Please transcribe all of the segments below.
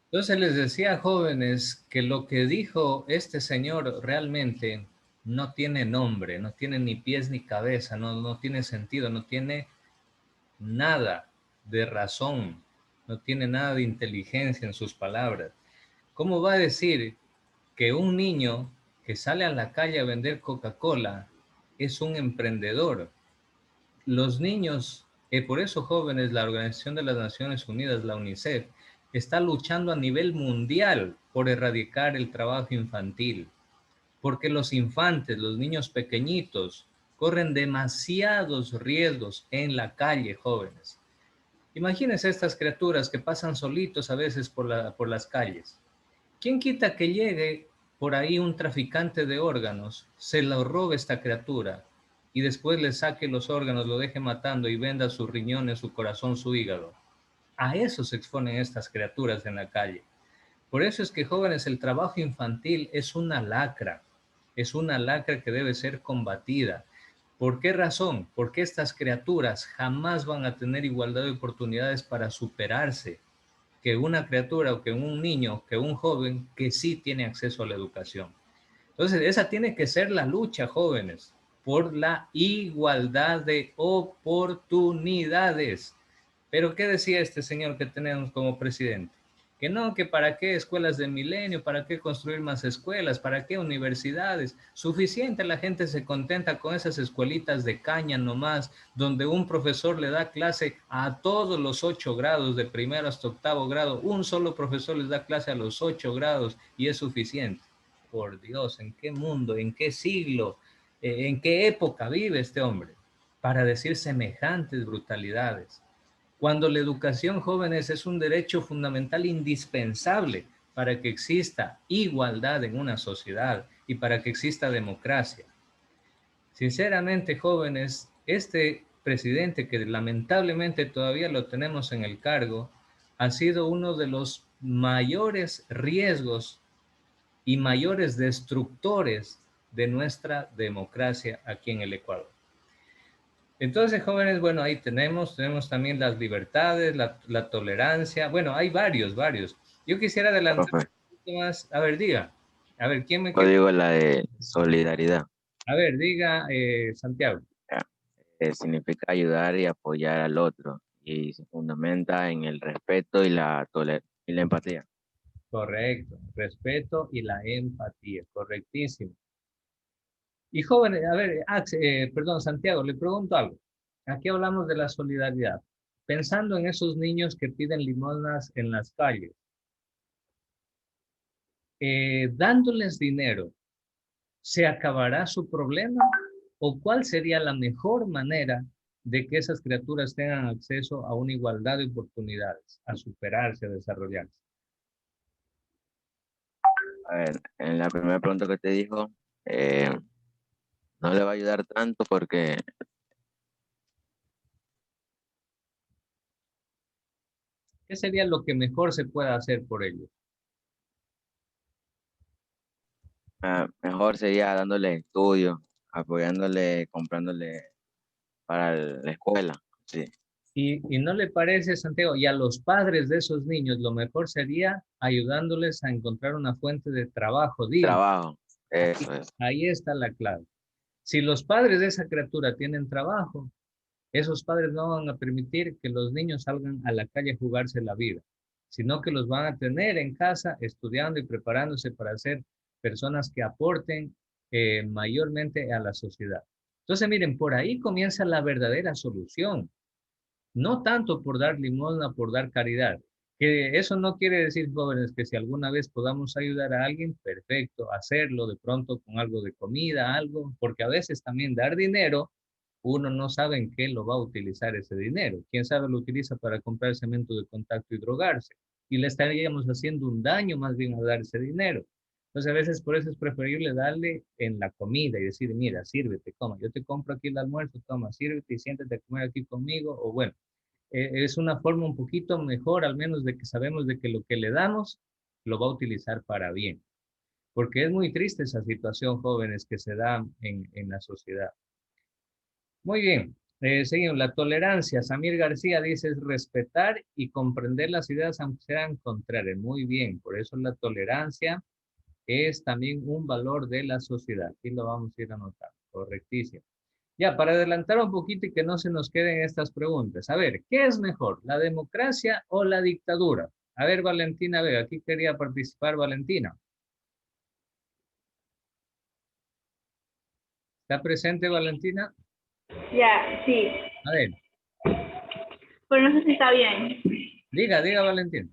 Entonces les decía, jóvenes, que lo que dijo este señor realmente no tiene nombre, no tiene ni pies ni cabeza, no tiene sentido, no tiene nada de razón, no tiene nada de inteligencia en sus palabras. ¿Cómo va a decir que un niño que sale a la calle a vender Coca-Cola es un emprendedor? Los niños, por eso jóvenes, la Organización de las Naciones Unidas, la UNICEF, está luchando a nivel mundial por erradicar el trabajo infantil, porque los infantes, los niños pequeñitos, corren demasiados riesgos en la calle, jóvenes. Imagínense estas criaturas que pasan solitos a veces por las calles. ¿Quién quita que llegue por ahí un traficante de órganos, se lo robe esta criatura y después le saque los órganos, lo deje matando y venda sus riñones, su corazón, su hígado? A eso se exponen estas criaturas en la calle. Por eso es que, jóvenes, el trabajo infantil es una lacra que debe ser combatida. ¿Por qué razón? Porque estas criaturas jamás van a tener igualdad de oportunidades para superarse que una criatura o que un niño, que un joven que sí tiene acceso a la educación. Entonces, esa tiene que ser la lucha, jóvenes, por la igualdad de oportunidades. Pero ¿qué decía este señor que tenemos como presidente? Que no, que para qué escuelas de milenio, para qué construir más escuelas, para qué universidades. Suficiente, la gente se contenta con esas escuelitas de caña nomás, donde un profesor le da clase a todos los 8 grados, de primero hasta octavo grado. Un solo profesor les da clase a los 8 grados y es suficiente. Por Dios, ¿en qué mundo, en qué siglo, en qué época vive este hombre para decir semejantes brutalidades? Cuando la educación, jóvenes, es un derecho fundamental indispensable para que exista igualdad en una sociedad y para que exista democracia. Sinceramente, jóvenes, este presidente, que lamentablemente todavía lo tenemos en el cargo, ha sido uno de los mayores riesgos y mayores destructores de nuestra democracia aquí en el Ecuador. Entonces, jóvenes, bueno, ahí tenemos también las libertades, la tolerancia. Bueno, hay varios. Yo quisiera adelantar Profe, un poquito más. A ver, diga. A ver, ¿quién me yo quiere? digo la de solidaridad. A ver, diga, Santiago. Ya, significa ayudar y apoyar al otro y se fundamenta en el respeto y y la empatía. Correcto. Respeto y la empatía. Correctísimo. Y jóvenes, a ver, perdón, Santiago, le pregunto algo. Aquí hablamos de la solidaridad. Pensando en esos niños que piden limosnas en las calles, dándoles dinero, ¿se acabará su problema? ¿O cuál sería la mejor manera de que esas criaturas tengan acceso a una igualdad de oportunidades, a superarse, a desarrollarse? A ver, en la primera pregunta que te dijo, eh, no le va a ayudar tanto porque ¿Qué sería lo que mejor se pueda hacer por ellos? mejor sería dándole estudio, apoyándole, comprándole para la escuela. Sí, Y no le parece, Santiago, y a los padres de esos niños, lo mejor sería ayudándoles a encontrar una fuente de trabajo digna. trabajo, Ahí, eso es. ahí está la clave. Si los padres de esa criatura tienen trabajo, esos padres no van a permitir que los niños salgan a la calle a jugarse la vida, sino que los van a tener en casa estudiando y preparándose para ser personas que aporten mayormente a la sociedad. Entonces, miren, por ahí comienza la verdadera solución. No tanto por dar limosna, por dar caridad. Que eso no quiere decir, jóvenes, que si alguna vez podamos ayudar a alguien, perfecto, hacerlo de pronto con algo de comida, algo, porque a veces también dar dinero, uno no sabe en qué lo va a utilizar ese dinero. Quién sabe lo utiliza para comprar cemento de contacto y drogarse. Y le estaríamos haciendo un daño más bien a dar ese dinero. Entonces, a veces por eso es preferible darle en la comida y decir, mira, sírvete, toma, yo te compro aquí el almuerzo, toma, sírvete y siéntate a comer aquí conmigo, o bueno, es una forma un poquito mejor, al menos de que sabemos de que lo que le damos lo va a utilizar para bien. Porque es muy triste esa situación, jóvenes, que se da en la sociedad. Muy bien. Seguimos, la tolerancia. Samir García dice es respetar y comprender las ideas aunque sean contrarias. Muy bien, por eso la tolerancia es también un valor de la sociedad. Aquí lo vamos a ir anotando. Correctísimo. Ya, para adelantar un poquito y que no se nos queden estas preguntas. A ver, ¿qué es mejor, la democracia o la dictadura? A ver, Valentina, a ver, aquí quería participar Valentina. ¿Está presente Valentina? Ya, sí. A ver, Pero no sé si está bien. diga Valentina.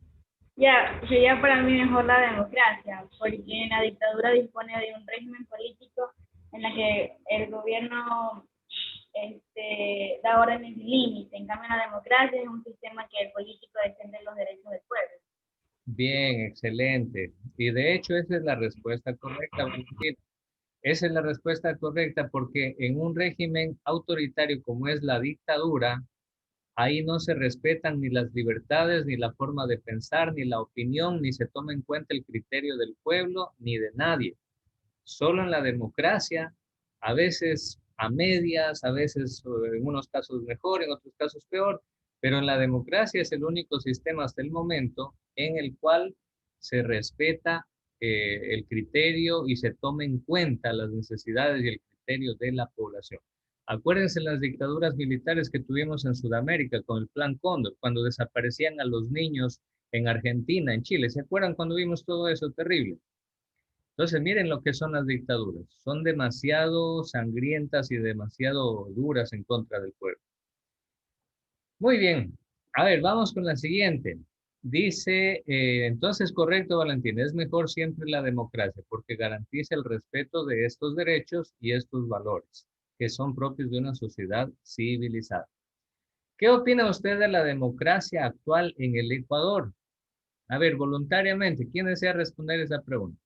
Ya, sería para mí mejor la democracia, porque la dictadura dispone de un régimen político en la que el gobierno da órdenes sin límite. En cambio, la democracia es un sistema que el político defiende los derechos del pueblo. Bien, excelente. Y de hecho esa es la respuesta correcta, Valentina. Esa es la respuesta correcta porque en un régimen autoritario como es la dictadura, ahí no se respetan ni las libertades, ni la forma de pensar, ni la opinión, ni se toma en cuenta el criterio del pueblo, ni de nadie. Solo en la democracia, a veces a medias, a veces en unos casos mejor, en otros casos peor, pero en la democracia es el único sistema hasta el momento en el cual se respeta el criterio y se toma en cuenta las necesidades y el criterio de la población. Acuérdense las dictaduras militares que tuvimos en Sudamérica con el Plan Cóndor, cuando desaparecían a los niños en Argentina, en Chile. ¿Se acuerdan cuando vimos todo eso terrible? Entonces, miren lo que son las dictaduras. Son demasiado sangrientas y demasiado duras en contra del pueblo. Muy bien. A ver, vamos con la siguiente. Dice, entonces, correcto, Valentín, es mejor siempre la democracia porque garantiza el respeto de estos derechos y estos valores que son propios de una sociedad civilizada. ¿Qué opina usted de la democracia actual en el Ecuador? A ver, voluntariamente, ¿quién desea responder esa pregunta?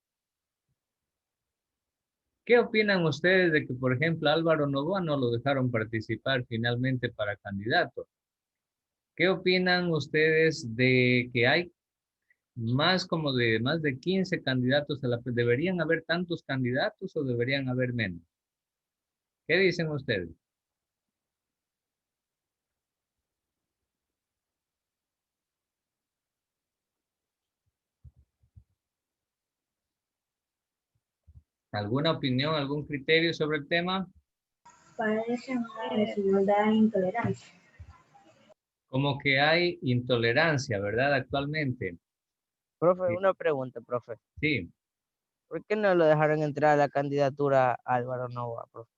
¿Qué opinan ustedes de que, por ejemplo, Álvaro Noboa no lo dejaron participar finalmente para candidato? ¿Qué opinan ustedes de que hay más de 15 candidatos a la deberían haber tantos candidatos o deberían haber menos? ¿Qué dicen ustedes? ¿Alguna opinión, algún criterio sobre el tema? Parece una desigualdad e intolerancia. Como que hay intolerancia, ¿verdad? Actualmente. Profe, Sí. una pregunta, profe. Sí. ¿Por qué no lo dejaron entrar a la candidatura a Álvaro Novoa, profe?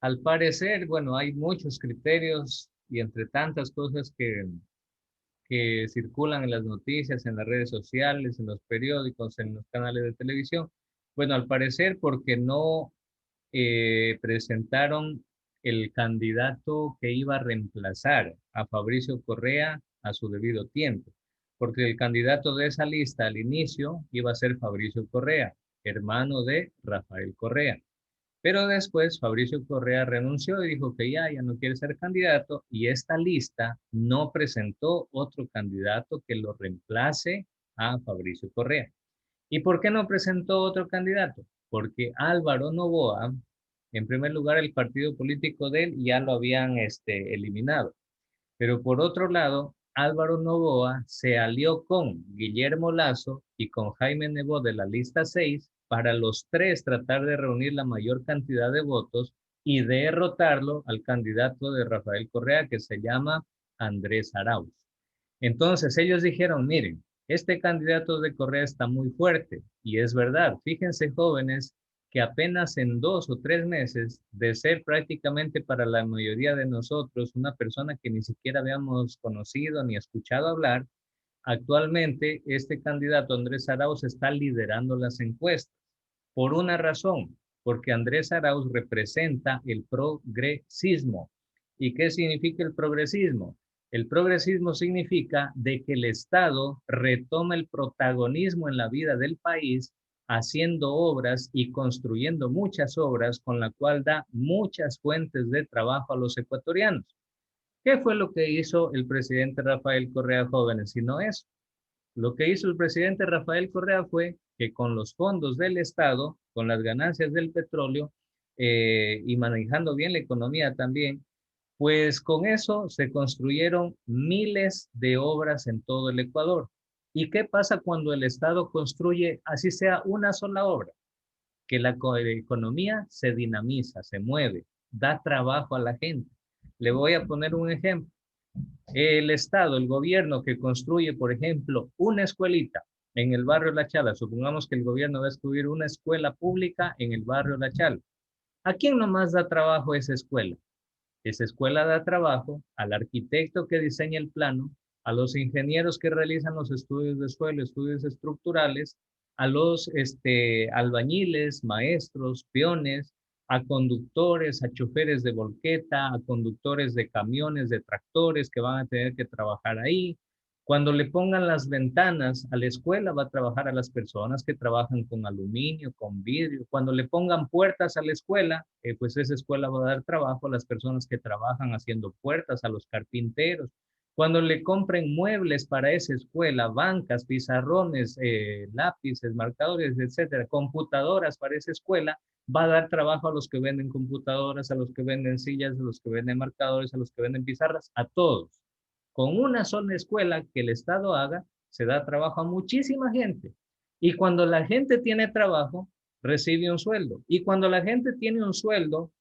Al parecer, bueno, hay muchos criterios y entre tantas cosas que circulan en las noticias, en las redes sociales, en los periódicos, en los canales de televisión. Bueno, al parecer porque no presentaron el candidato que iba a reemplazar a Fabricio Correa a su debido tiempo, porque el candidato de esa lista al inicio iba a ser Fabricio Correa, hermano de Rafael Correa. Pero después Fabricio Correa renunció y dijo que ya no quiere ser candidato y esta lista no presentó otro candidato que lo reemplace a Fabricio Correa. ¿Y por qué no presentó otro candidato? Porque Álvaro Noboa, en primer lugar, el partido político de él ya lo habían eliminado. Pero por otro lado, Álvaro Noboa se alió con Guillermo Lazo y con Jaime Nebot de la lista 6 para los tres tratar de reunir la mayor cantidad de votos y derrotarlo al candidato de Rafael Correa que se llama Andrés Arauz. Entonces ellos dijeron, miren, este candidato de Correa está muy fuerte y es verdad, fíjense jóvenes que apenas en 2 o 3 meses de ser prácticamente para la mayoría de nosotros una persona que ni siquiera habíamos conocido ni escuchado hablar, actualmente este candidato Andrés Arauz está liderando las encuestas por una razón, porque Andrés Arauz representa el progresismo. ¿Y qué significa el progresismo? El progresismo significa de que el Estado retoma el protagonismo en la vida del país, haciendo obras y construyendo muchas obras con la cual da muchas fuentes de trabajo a los ecuatorianos. ¿Qué fue lo que hizo el presidente Rafael Correa Jóvenes? Si no eso, lo que hizo el presidente Rafael Correa fue que con los fondos del Estado, con las ganancias del petróleo y manejando bien la economía también, Pues con eso se construyeron miles de obras en todo el Ecuador. ¿Y qué pasa cuando el Estado construye, así sea una sola obra? Que la economía se dinamiza, se mueve, da trabajo a la gente. Le voy a poner un ejemplo. El Estado, el gobierno que construye, por ejemplo, una escuelita en el barrio La Chala, supongamos que el gobierno va a construir una escuela pública en el barrio La Chala. ¿A quién nomás da trabajo esa escuela? Esa escuela da trabajo al arquitecto que diseña el plano, a los ingenieros que realizan los estudios de suelo, estudios estructurales, a los albañiles, maestros, peones, a conductores, a choferes de volqueta, a conductores de camiones, de tractores que van a tener que trabajar ahí. Cuando le pongan las ventanas a la escuela, va a trabajar a las personas que trabajan con aluminio, con vidrio. Cuando le pongan puertas a la escuela, pues esa escuela va a dar trabajo a las personas que trabajan haciendo puertas, a los carpinteros. Cuando le compren muebles para esa escuela, bancas, pizarrones, lápices, marcadores, etcétera, computadoras para esa escuela, va a dar trabajo a los que venden computadoras, a los que venden sillas, a los que venden marcadores, a los que venden pizarras, a todos. Con una sola escuela que el Estado haga, se da trabajo a muchísima gente. Y cuando la gente tiene trabajo, recibe un sueldo. Y cuando la gente tiene un sueldo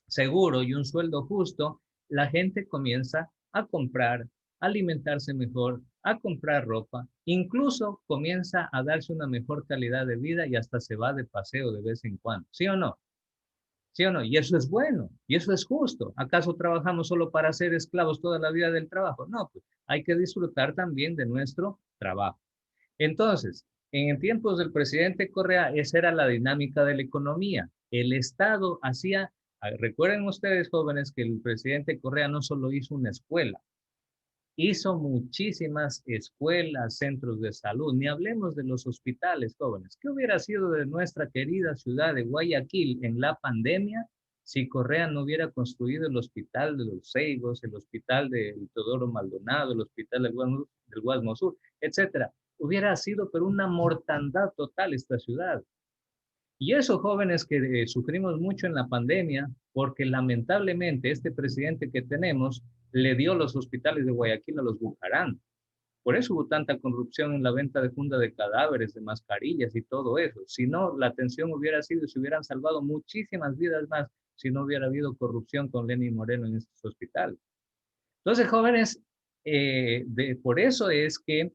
seguro y un sueldo justo, la gente comienza a comprar, a alimentarse mejor, a comprar ropa, incluso comienza a darse una mejor calidad de vida y hasta se va de paseo de vez en cuando. ¿Sí o no? ¿Sí o no? Y eso es bueno, y eso es justo. ¿Acaso trabajamos solo para ser esclavos toda la vida del trabajo? No, pues hay que disfrutar también de nuestro trabajo. Entonces, en tiempos del presidente Correa, esa era la dinámica de la economía. El Estado hacía, recuerden ustedes jóvenes que el presidente Correa no solo hizo una escuela, hizo muchísimas escuelas, centros de salud, ni hablemos de los hospitales, jóvenes. ¿Qué hubiera sido de nuestra querida ciudad de Guayaquil en la pandemia si Correa no hubiera construido el hospital de los Seigos, el hospital de Teodoro Maldonado, el hospital del Guasmo Sur, etcétera? Hubiera sido pero una mortandad total esta ciudad. Y eso, jóvenes, que sufrimos mucho en la pandemia, porque lamentablemente este presidente que tenemos le dio los hospitales de Guayaquil a los Bucarán. Por eso hubo tanta corrupción en la venta de funda de cadáveres, de mascarillas y todo eso. Si no, la atención hubiera sido, se hubieran salvado muchísimas vidas más si no hubiera habido corrupción con Lenín Moreno en estos hospitales. Entonces, jóvenes, por eso es que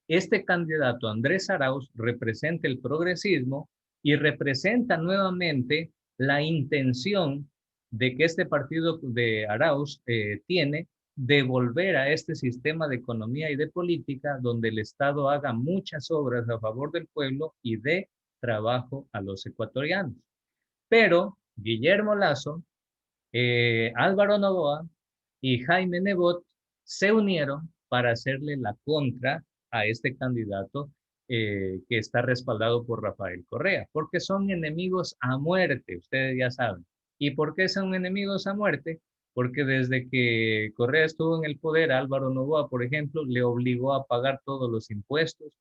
este candidato, Andrés Arauz, representa el progresismo y representa nuevamente la intención de que este partido de Arauz tiene de volver a este sistema de economía y de política donde el Estado haga muchas obras a favor del pueblo y dé trabajo a los ecuatorianos. Pero Guillermo Lasso, Álvaro Noboa y Jaime Nebot se unieron para hacerle la contra a este candidato que está respaldado por Rafael Correa, porque son enemigos a muerte, ustedes ya saben. ¿Y por qué son enemigos a muerte? Porque desde que Correa estuvo en el poder, Álvaro Noboa, por ejemplo, le obligó a pagar todos los impuestos.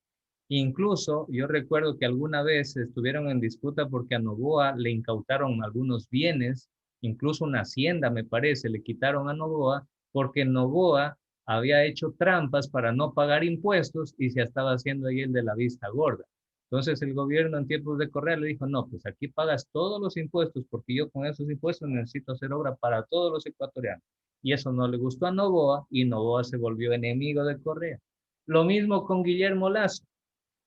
Incluso yo recuerdo que alguna vez estuvieron en disputa porque a Noboa le incautaron algunos bienes, incluso una hacienda, me parece, le quitaron a Noboa porque Noboa había hecho trampas para no pagar impuestos y se estaba haciendo ahí el de la vista gorda. Entonces el gobierno en tiempos de Correa le dijo, no, pues aquí pagas todos los impuestos porque yo con esos impuestos necesito hacer obra para todos los ecuatorianos. Y eso no le gustó a Noboa y Noboa se volvió enemigo de Correa. Lo mismo con Guillermo Lasso.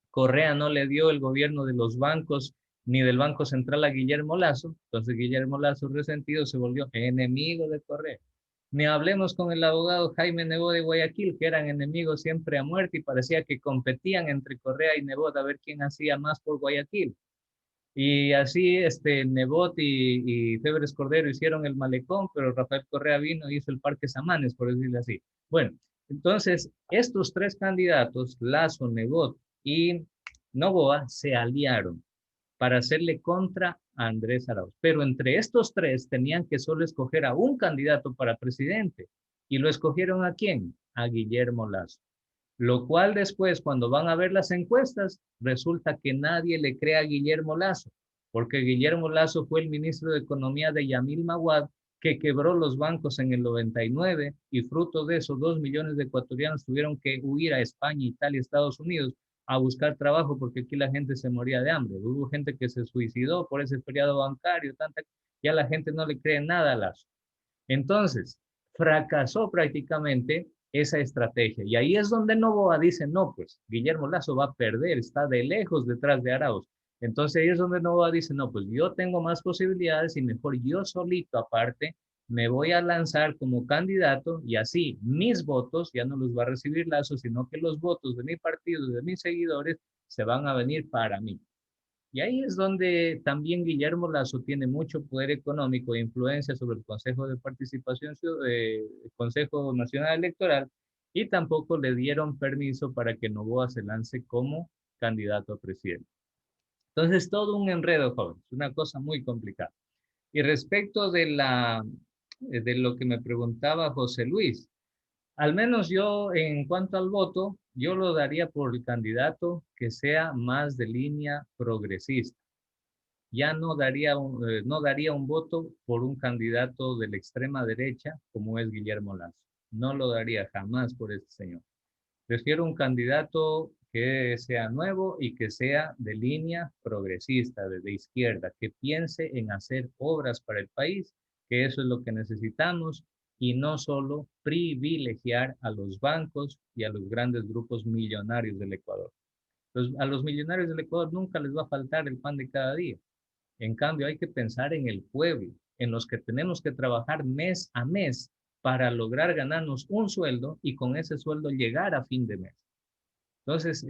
Correa no le dio el gobierno de los bancos ni del Banco Central a Guillermo Lasso, entonces Guillermo Lasso resentido se volvió enemigo de Correa. Ni hablemos con el abogado Jaime Nebot de Guayaquil, que eran enemigos siempre a muerte y parecía que competían entre Correa y Nebot a ver quién hacía más por Guayaquil. Y así Nebot y Febres Cordero hicieron el malecón, pero Rafael Correa vino y hizo el Parque Samanes, por decirlo así. Bueno, entonces estos tres candidatos, Lasso, Nebot y Noboa, se aliaron para hacerle contra a Andrés Arauz. Pero entre estos tres tenían que solo escoger a un candidato para presidente. ¿Y lo escogieron a quién? A Guillermo Lasso. Lo cual después, cuando van a ver las encuestas, resulta que nadie le cree a Guillermo Lasso, porque Guillermo Lasso fue el ministro de Economía de Yamil Maguad que quebró los bancos en el 99 y fruto de eso 2 millones de ecuatorianos tuvieron que huir a España, Italia, Estados Unidos a buscar trabajo porque aquí la gente se moría de hambre. Hubo gente que se suicidó por ese feriado bancario, ya la gente no le cree nada a Lazo. Entonces, fracasó prácticamente esa estrategia. Y ahí es donde Noboa dice, no, pues Guillermo Lazo va a perder, está de lejos detrás de Arauz. Entonces ahí es donde Noboa dice, no, pues yo tengo más posibilidades y mejor yo solito aparte me voy a lanzar como candidato y así mis votos ya no los va a recibir Lazo, sino que los votos de mi partido, de mis seguidores, se van a venir para mí. Y ahí es donde también Guillermo Lazo tiene mucho poder económico e influencia sobre el Consejo de Participación, Consejo Nacional Electoral, y tampoco le dieron permiso para que Noboa se lance como candidato a presidente. Entonces, todo un enredo, jóvenes, una cosa muy complicada. Y respecto de lo que me preguntaba José Luis, al menos yo, en cuanto al voto, yo lo daría por el candidato que sea más de línea progresista. Ya no daría un voto por un candidato de la extrema derecha como es Guillermo Lazo. No lo daría jamás por este señor. Prefiero un candidato que sea nuevo y que sea de línea progresista, de izquierda, que piense en hacer obras para el país, que eso es lo que necesitamos, y no solo privilegiar a los bancos y a los grandes grupos millonarios del Ecuador. A los millonarios del Ecuador nunca les va a faltar el pan de cada día. En cambio, hay que pensar en el pueblo, en los que tenemos que trabajar mes a mes para lograr ganarnos un sueldo y con ese sueldo llegar a fin de mes. Entonces,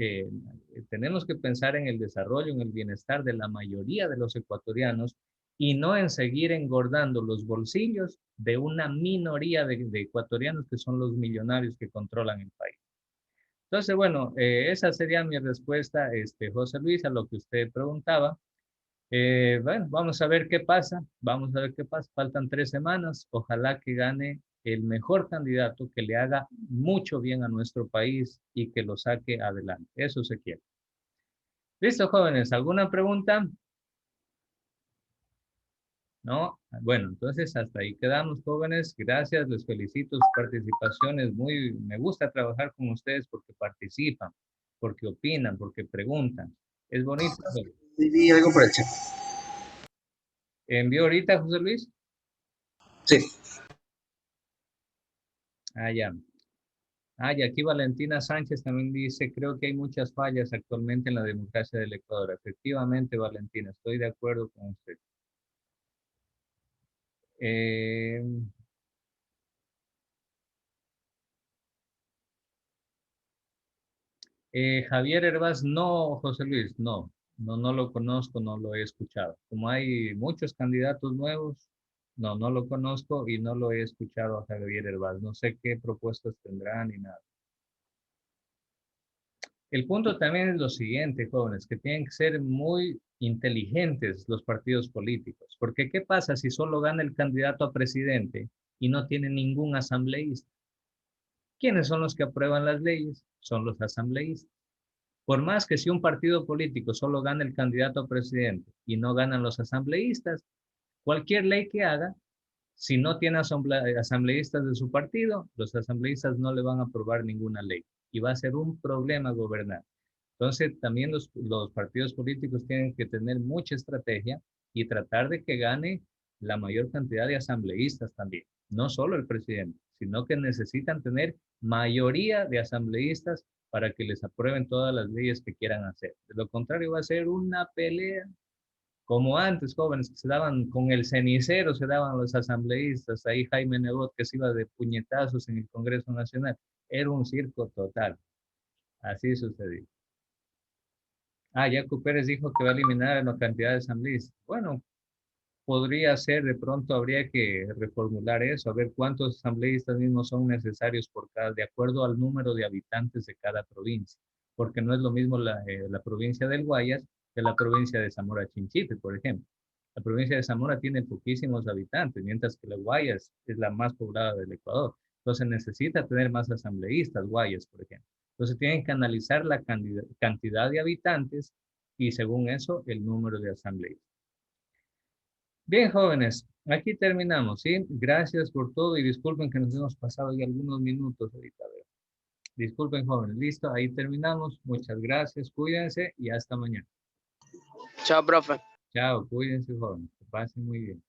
tenemos que pensar en el desarrollo, en el bienestar de la mayoría de los ecuatorianos y no en seguir engordando los bolsillos de una minoría de ecuatorianos que son los millonarios que controlan el país. Entonces, bueno, esa sería mi respuesta, José Luis, a lo que usted preguntaba. Bueno, vamos a ver qué pasa, vamos a ver qué pasa. Faltan 3 semanas, ojalá que gane el mejor candidato que le haga mucho bien a nuestro país y que lo saque adelante. Eso se quiere. ¿Listo, jóvenes? ¿Alguna pregunta? ¿No? Bueno, entonces hasta ahí quedamos, jóvenes. Gracias, les felicito sus participaciones. Me gusta trabajar con ustedes porque participan, porque opinan, porque preguntan. Es bonito. Vi algo por el chat. ¿Envió ahorita, José Luis? Sí. Ah, ya. Ah, y aquí Valentina Sánchez también dice, creo que hay muchas fallas actualmente en la democracia del Ecuador. Efectivamente, Valentina, estoy de acuerdo con usted. Eh, Javier Hervás, no, José Luis, no lo conozco, no lo he escuchado. Como hay muchos candidatos nuevos, no lo conozco y no lo he escuchado a Javier Hervás. No sé qué propuestas tendrán ni nada. El punto también es lo siguiente, jóvenes, que tienen que ser muy inteligentes los partidos políticos, porque ¿qué pasa si solo gana el candidato a presidente y no tiene ningún asambleísta? ¿Quiénes son los que aprueban las leyes? Son los asambleístas. Por más que si un partido político solo gana el candidato a presidente y no ganan los asambleístas, cualquier ley que haga, si no tiene asambleístas de su partido, los asambleístas no le van a aprobar ninguna ley y va a ser un problema gobernar. Entonces, también los partidos políticos tienen que tener mucha estrategia y tratar de que gane la mayor cantidad de asambleístas también. No solo el presidente, sino que necesitan tener mayoría de asambleístas para que les aprueben todas las leyes que quieran hacer. De lo contrario, va a ser una pelea como antes, jóvenes que se daban con el cenicero, se daban los asambleístas, ahí Jaime Nebot que se iba de puñetazos en el Congreso Nacional. Era un circo total. Así sucedió. Ah, Jaco Pérez dijo que va a eliminar la cantidad de asambleístas. Bueno, podría ser, de pronto habría que reformular eso, a ver cuántos asambleístas mismos son necesarios de acuerdo al número de habitantes de cada provincia, porque no es lo mismo la provincia del Guayas que la provincia de Zamora Chinchipe, por ejemplo. La provincia de Zamora tiene poquísimos habitantes, mientras que la Guayas es la más poblada del Ecuador. Entonces necesita tener más asambleístas, Guayas, por ejemplo. Entonces tienen que analizar la cantidad de habitantes y según eso el número de asambleístas. Bien, jóvenes, Aquí terminamos, ¿sí? Gracias por todo y disculpen que nos hemos pasado ya algunos minutos ahorita. A ver. Disculpen, jóvenes. Listo, ahí terminamos. Muchas gracias, cuídense y hasta mañana. Chao, profe. Chao, cuídense, jóvenes. Que pasen muy bien.